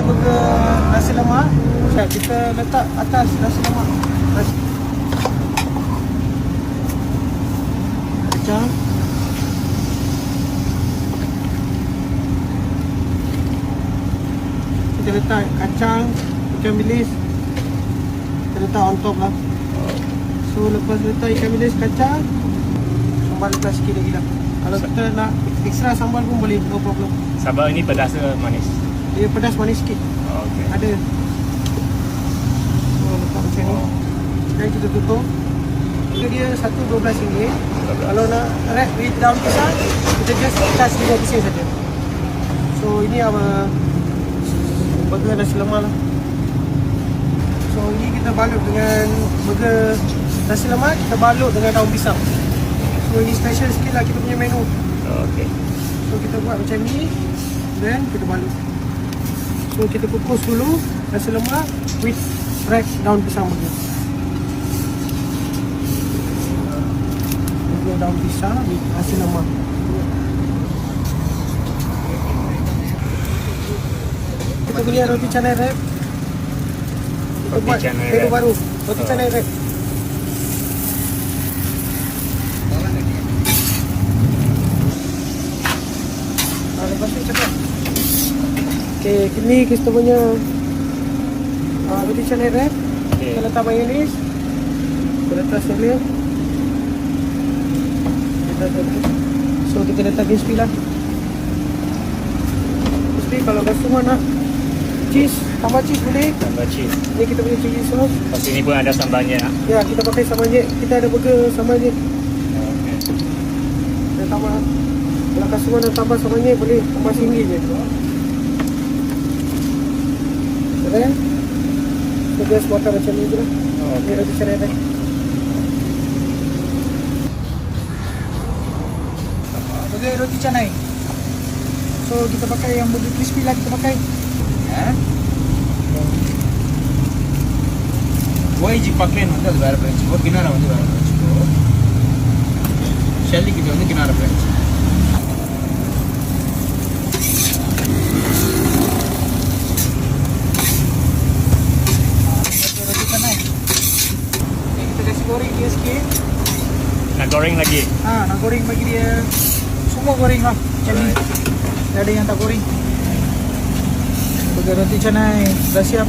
burger nasi lemak. Siap, kita letak atas nasi lemak. Kacang. Kita letak kacang, ikan bilis. Kita letak on top lah. So lepas letak ikan bilis, kacang, sambal letak sikit lagi lah. Kalau kita nak ekstra sambal pun boleh, no problem. Sambal ini pedas ke manis? Dia pedas manis sikit. Okey. Ada. So letak macam ni. Dan kita tutup. Itu dia RM1.12. Kalau nak wrap with daun pisang, kita just charge 5 sen saja. So ini apa burger nasi lemak lah. So ini kita balut dengan burger nasi lemak, kita balut dengan daun pisang. So ini special sikit lah kita punya menu. Okey. So kita buat macam ni, then kita balut. So kita kukus dulu nasi lemak with fresh daun pisang burger. Burger daun pisang with nasi lemak. Kita punya roti canai wrap. Kita Roti buat canai menu wrap. baru, roti canai wrap. Lepas tu cakap. Okay, ini kita punya roti canai wrap. Okay. Kita letak mayonis. Kita letak selai. So kita letak crispy lah. Crispy kalau customer nak cheese, tambah cheese boleh. Tambah cheese. Ni kita punya chili sauce. Lepas ini pun ada sambalnya. Ya, kita pakai sambal je. Kita ada burger sambal je. Okey. Kita tambah. Kalau customer nak tambah sambal je boleh tambah sini je. Okay. Kita just makan macam ni je lah. Ni roti canai wrap. Burger roti canai. So kita pakai yang burger crispy lah kita pakai. OIG பக்கலே வந்து அது வேற பிரான்ச் இப்போ கினாரா வந்து வேற பிரான்ச் இப்போ ஷெல்லி கிட்ட வந்து கினாரா branch Roti canai. Ni kita kasi goreng dia sikit. Nak goreng lagi. Nak goreng bagi dia. Semua goreng lah. Macam ni. Tak ada yang tak goreng. Burger roti canai dah siap.